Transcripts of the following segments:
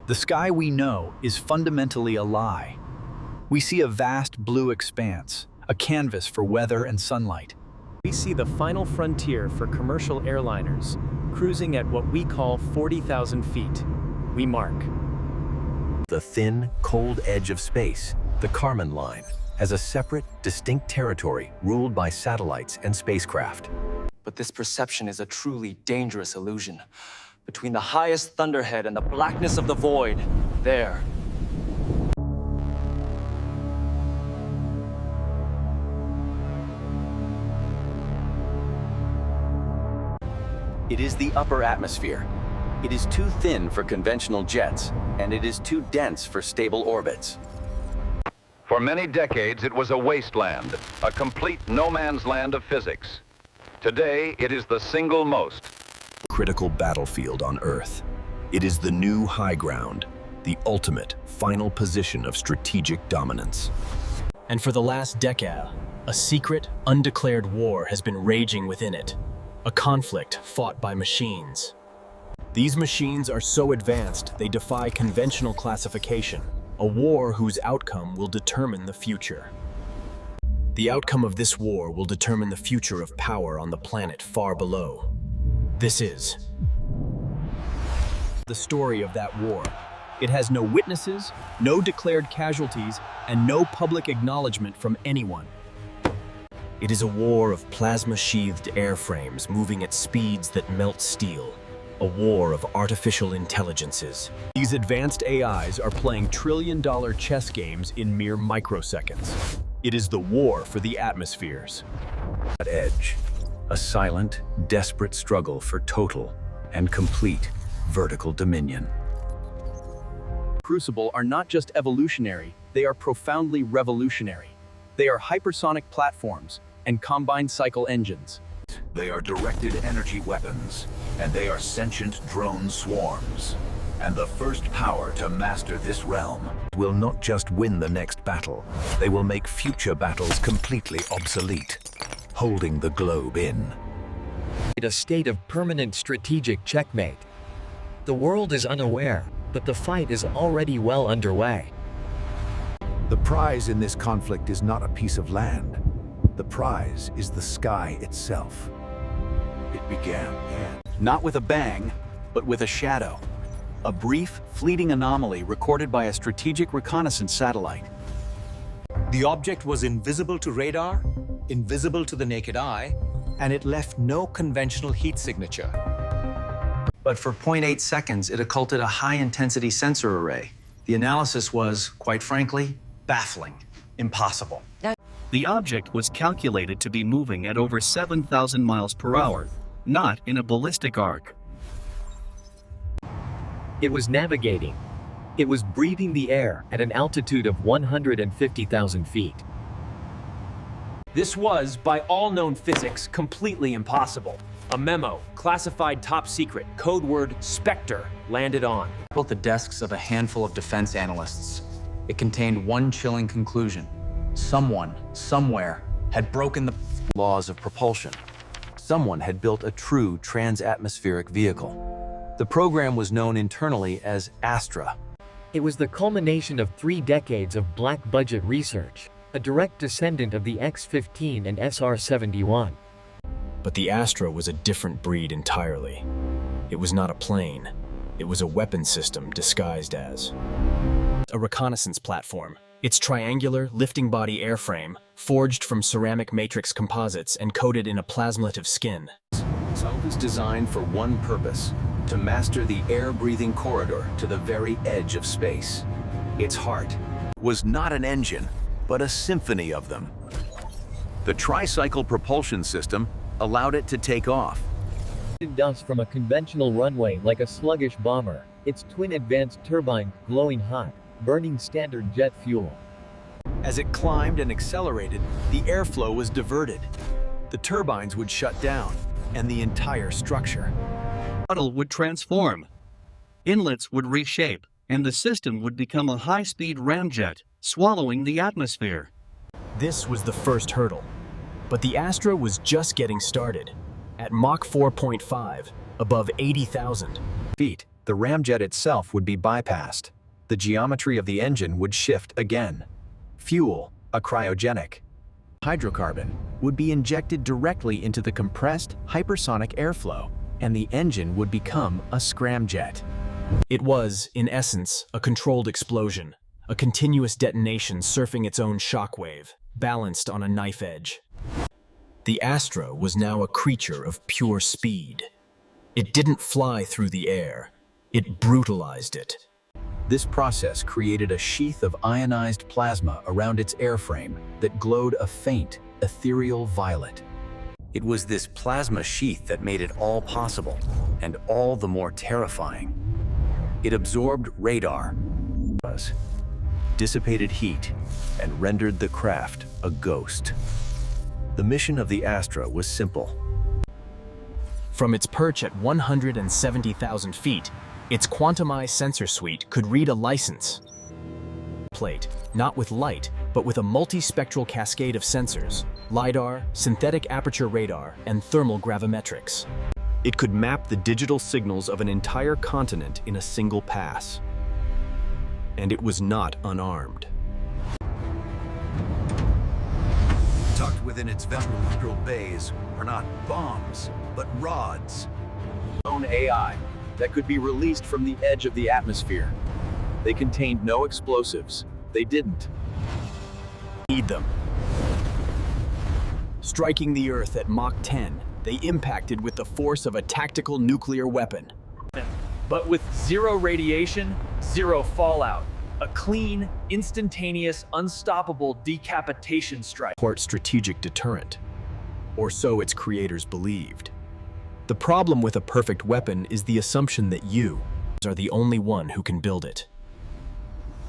The sky we know is fundamentally a lie. We see a vast blue expanse, a canvas for weather and sunlight. We see the final frontier for commercial airliners, cruising at what we call 40,000 feet. We mark the thin, cold edge of space, the Kármán line, as a separate, distinct territory ruled by satellites and spacecraft. But this perception is a truly dangerous illusion. Between the highest thunderhead and the blackness of the void, there. It is the upper atmosphere. It is too thin for conventional jets, and it is too dense for stable orbits. For many decades, it was a wasteland, a complete no-man's land of physics. Today, it is the single most Critical battlefield on Earth. It is the new high ground, the ultimate, final position of strategic dominance. And for the last decade, a secret, undeclared war has been raging within it. A conflict fought by machines. These machines are so advanced they defy conventional classification. A war whose outcome will determine the future. The outcome of this war will determine the future of power on the planet far below. This is the story of that war. It has no witnesses, no declared casualties, and no public acknowledgement from anyone. It is a war of plasma-sheathed airframes moving at speeds that melt steel. A war of artificial intelligences. These advanced AIs are playing trillion-dollar chess games in mere microseconds. It is the war for the atmospheres. At edge, a silent, desperate struggle for total and complete vertical dominion. Crucible are not just evolutionary, they are profoundly revolutionary. They are hypersonic platforms and combined cycle engines. They are directed energy weapons, and they are sentient drone swarms. And the first power to master this realm Will not just win the next battle, they will make future battles completely obsolete, holding the globe in. A state of permanent strategic checkmate. The world is unaware, but the fight is already well underway. The prize in this conflict is not a piece of land. The prize is the sky itself. It began, Not with a bang, but with a shadow. A brief, fleeting anomaly recorded by a strategic reconnaissance satellite. The object was invisible to radar, invisible to the naked eye, and it left no conventional heat signature. But for 0.8 seconds, it occulted a high-intensity sensor array. The analysis was, quite frankly, baffling, impossible. The object was calculated to be moving at over 7,000 miles per hour, not in a ballistic arc. It was navigating. It was breathing the air at an altitude of 150,000 feet. This was, by all known physics, completely impossible. A memo, classified top secret, code word Spectre, landed on Both the desks of a handful of defense analysts. It contained one chilling conclusion. Someone, somewhere, had broken the Laws of propulsion. Someone had built a true trans-atmospheric vehicle. The program was known internally as Astra. It was the culmination of 3 decades of black-budget research, a direct descendant of the X-15 and SR-71. But the Astra was a different breed entirely. It was not a plane. It was a weapon system disguised as a reconnaissance platform. Its triangular, lifting body airframe, forged from ceramic matrix composites and coated in a plasmlative skin. It was designed for one purpose, to master the air-breathing corridor to the very edge of space. Its heart was not an engine, but a symphony of them. The tricycle propulsion system allowed it to take off. Dust from a conventional runway like a sluggish bomber, its twin advanced turbine glowing hot, burning standard jet fuel. As it climbed and accelerated, the airflow was diverted. The turbines would shut down, and the entire structure. Tunnel would transform. Inlets would reshape, and the system would become a high-speed ramjet, swallowing the atmosphere. This was the first hurdle. But the Astra was just getting started. At Mach 4.5, above 80,000 feet, The ramjet itself would be bypassed. The geometry of the engine would shift again. Fuel, a cryogenic hydrocarbon, would be injected directly into the compressed hypersonic airflow, and the engine would become a scramjet. It was, in essence, a controlled explosion, a continuous detonation surfing its own shockwave, balanced on a knife edge. The Astra was now a creature of pure speed. It didn't fly through the air, it brutalized it. This process created a sheath of ionized plasma around its airframe that glowed a faint, ethereal violet. It was this plasma sheath that made it all possible, and all the more terrifying. It absorbed radar, dissipated heat, and rendered the craft a ghost. The mission of the Astra was simple. From its perch at 170,000 feet, its quantumized sensor suite could read a license plate, not with light, but with a multispectral cascade of sensors, LiDAR, synthetic aperture radar, and thermal gravimetrics. It could map the digital signals of an entire continent in a single pass. And it was not unarmed. Tucked within its ventral bays are not bombs, but rods. Own AI that could be released from the edge of the atmosphere. They contained no explosives. They didn't Need them. Striking the Earth at Mach 10, they impacted with the force of a tactical nuclear weapon. But with zero radiation, zero fallout. A clean, instantaneous, unstoppable decapitation strike. Strategic deterrent. Or so its creators believed. The problem with a perfect weapon is the assumption that you are the only one who can build it.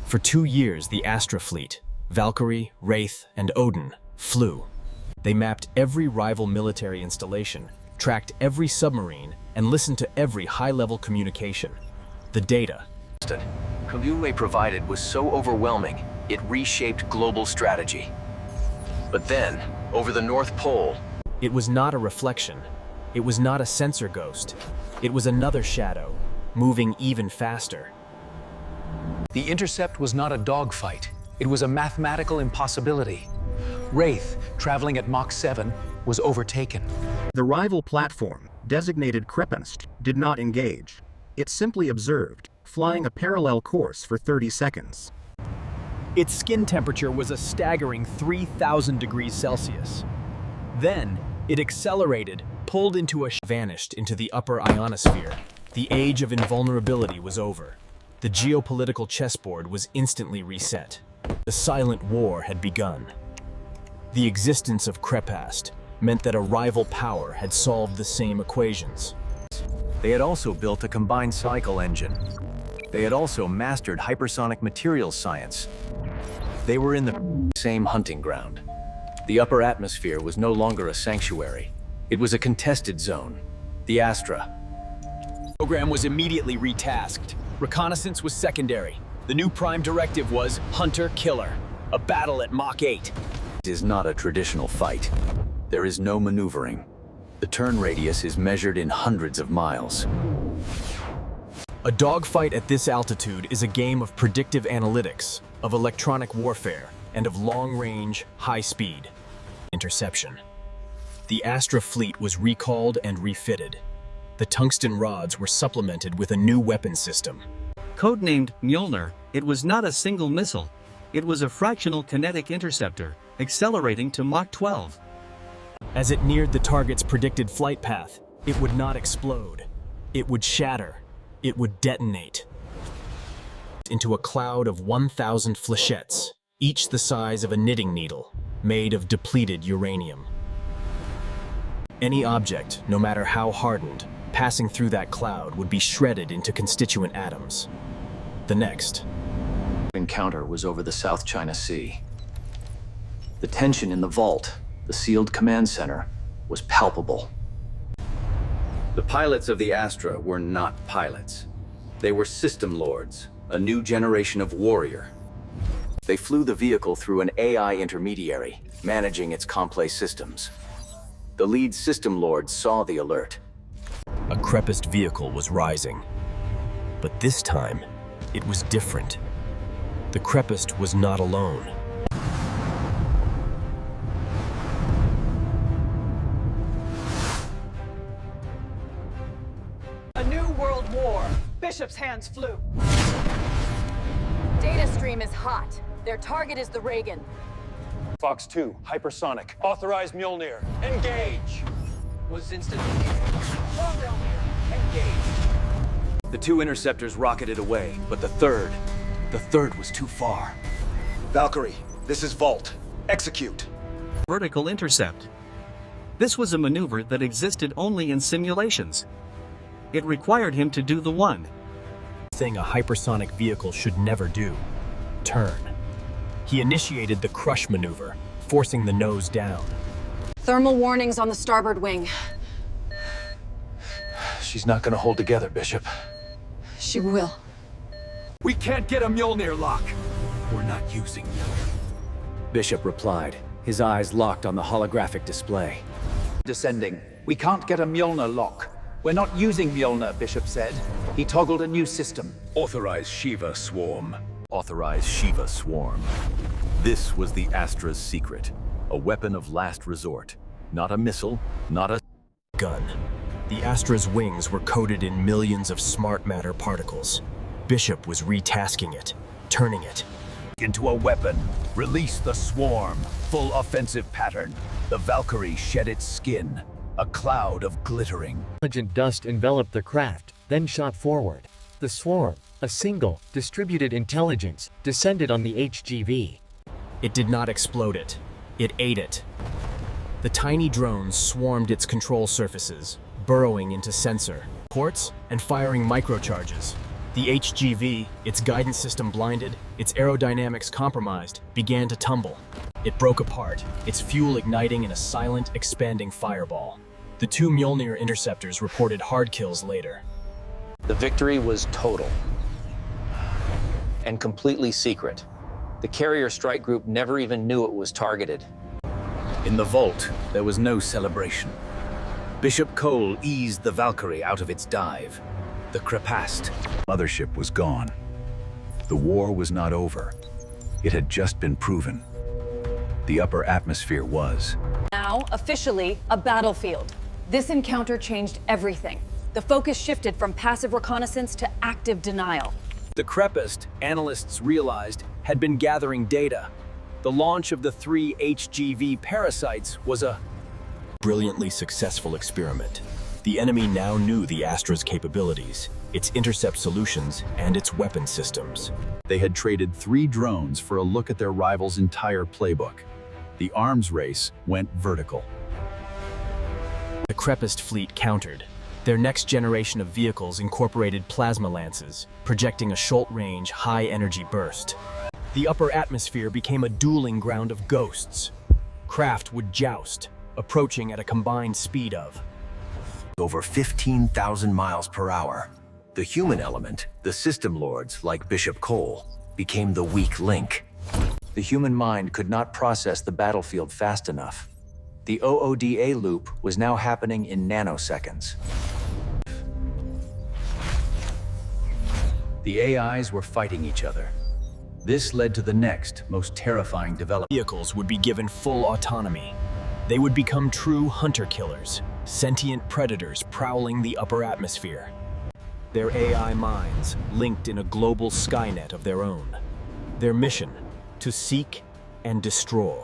For 2 years, the Astra fleet, Valkyrie, Wraith, and Odin, flew. They mapped every rival military installation, tracked every submarine, and listened to every high-level communication. The data Community provided was so overwhelming, it reshaped global strategy. But then, over the North Pole, it was not a reflection. It was not a sensor ghost. It was another shadow, moving even faster. The intercept was not a dogfight. It was a mathematical impossibility. Wraith, traveling at Mach 7, was overtaken. The rival platform, designated Krepast, did not engage. It simply observed, flying a parallel course for 30 seconds. Its skin temperature was a staggering 3,000 degrees Celsius. Then, it accelerated, pulled into vanished into the upper ionosphere. The age of invulnerability was over. The geopolitical chessboard was instantly reset. The silent war had begun. The existence of Krepast meant that a rival power had solved the same equations. They had also built a combined cycle engine. They had also mastered hypersonic materials science. They were in the same hunting ground. The upper atmosphere was no longer a sanctuary. It was a contested zone. The Astra. The program was immediately retasked. Reconnaissance was secondary. The new prime directive was hunter-killer, a battle at Mach 8. It is not a traditional fight. There is no maneuvering. The turn radius is measured in hundreds of miles. A dogfight at this altitude is a game of predictive analytics, of electronic warfare, and of long-range, high-speed interception. The Astra fleet was recalled and refitted. The tungsten rods were supplemented with a new weapon system. Codenamed Mjolnir, it was not a single missile. It was a fractional kinetic interceptor, accelerating to Mach 12. As it neared the target's predicted flight path, it would not explode. It would shatter. It would detonate into a cloud of 1,000 flechettes, each the size of a knitting needle, made of depleted uranium. Any object, no matter how hardened, passing through that cloud would be shredded into constituent atoms. The next encounter was over the South China Sea. The tension in the vault, the sealed command center, was palpable. The pilots of the Astra were not pilots. They were system lords, a new generation of warrior. They flew the vehicle through an AI intermediary, managing its complex systems. The lead system lord saw the alert. A Krepast vehicle was rising. But this time, it was different. The Krepast was not alone. A new world war. Bishop's hands flew. Data stream is hot. Their target is the Reagan. Fox 2, Hypersonic. Authorize Mjolnir. Engage! Was instantaneous. Engage. The two interceptors rocketed away, but the third was too far. Valkyrie, this is Vault. Execute. Vertical intercept. This was a maneuver that existed only in simulations. It required him to do the one thing a hypersonic vehicle should never do: turn. He initiated the crush maneuver, forcing the nose down. Thermal warnings on the starboard wing. She's not gonna hold together, Bishop. She will. We can't get a Mjolnir lock. We're not using Mjolnir. Bishop replied, his eyes locked on the holographic display. Descending. We can't get a Mjolnir lock. We're not using Mjolnir, Bishop said. He toggled a new system. Authorize Shiva swarm. Authorize Shiva swarm. This was the Astra's secret. A weapon of last resort. Not a missile, not a gun. The Astra's wings were coated in millions of smart matter particles. Bishop was retasking it, turning it into a weapon. Release the swarm. Full offensive pattern. The Valkyrie shed its skin. A cloud of glittering. Intelligent dust enveloped the craft, then shot forward. The swarm, a single, distributed intelligence, descended on the HGV. It did not explode it. It ate it. The tiny drones swarmed its control surfaces, burrowing into sensor ports and firing microcharges. The HGV, its guidance system blinded, its aerodynamics compromised, began to tumble. It broke apart, its fuel igniting in a silent, expanding fireball. The two Mjolnir interceptors reported hard kills later. The victory was total and completely secret. The carrier strike group never even knew it was targeted. In the vault, there was no celebration. Bishop Cole eased the Valkyrie out of its dive. The Krepast mothership was gone. The war was not over. It had just been proven. The upper atmosphere was. Now, officially, a battlefield. This encounter changed everything. The focus shifted from passive reconnaissance to active denial. The Krepast, analysts realized, had been gathering data. The launch of the 3 HGV parasites was a brilliantly successful experiment. The enemy now knew the Astra's capabilities, its intercept solutions, and its weapon systems. They had traded 3 drones for a look at their rival's entire playbook. The arms race went vertical. The Krepast fleet countered. Their next generation of vehicles incorporated plasma lances, projecting a short-range, high-energy burst. The upper atmosphere became a dueling ground of ghosts. Craft would joust, approaching at a combined speed of over 15,000 miles per hour. The human element, the system lords like Bishop Cole, became the weak link. The human mind could not process the battlefield fast enough. The OODA loop was now happening in nanoseconds. The AIs were fighting each other. This led to the next, most terrifying development. Vehicles would be given full autonomy. They would become true hunter-killers, sentient predators prowling the upper atmosphere. Their AI minds linked in a global Skynet of their own. Their mission, to seek and destroy.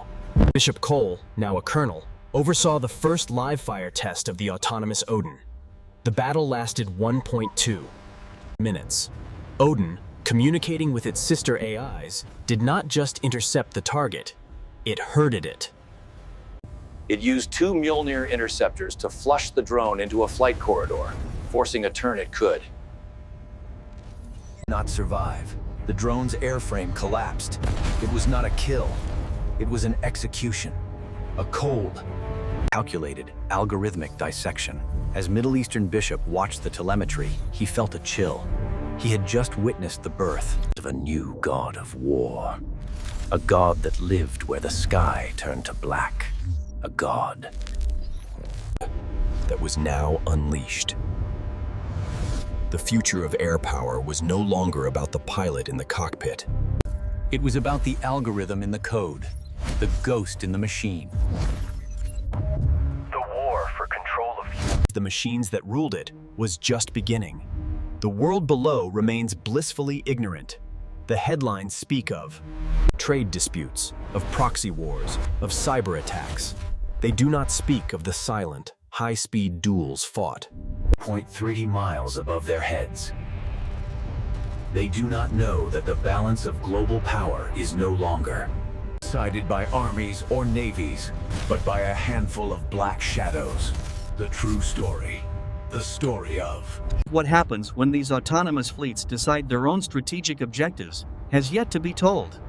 Bishop Cole, now a colonel, oversaw the first live-fire test of the autonomous Odin. The battle lasted 1.2 minutes. Odin, communicating with its sister AIs, did not just intercept the target, it herded it. It used 2 Mjolnir interceptors to flush the drone into a flight corridor, forcing a turn it could. Not survive. The drone's airframe collapsed. It was not a kill. It was an execution. A cold, calculated, algorithmic dissection. As Middle Eastern Bishop watched the telemetry, he felt a chill. He had just witnessed the birth of a new god of war. A god that lived where the sky turned to black. A god that was now unleashed. The future of air power was no longer about the pilot in the cockpit. It was about the algorithm in the code, the ghost in the machine. The war for control of The machines that ruled it was just beginning. The world below remains blissfully ignorant. The headlines speak of trade disputes, of proxy wars, of cyber attacks. They do not speak of the silent, high-speed duels fought 0.3 miles above their heads. They do not know that the balance of global power is no longer decided by armies or navies, but by a handful of black shadows. The true story. The story of What happens when these autonomous fleets decide their own strategic objectives has yet to be told.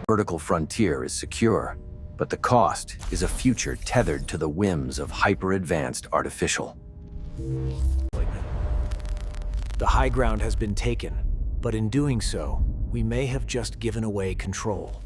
Vertical frontier is secure, but the cost is a future tethered to the whims of hyper-advanced artificial. The high ground has been taken, but in doing so, we may have just given away control.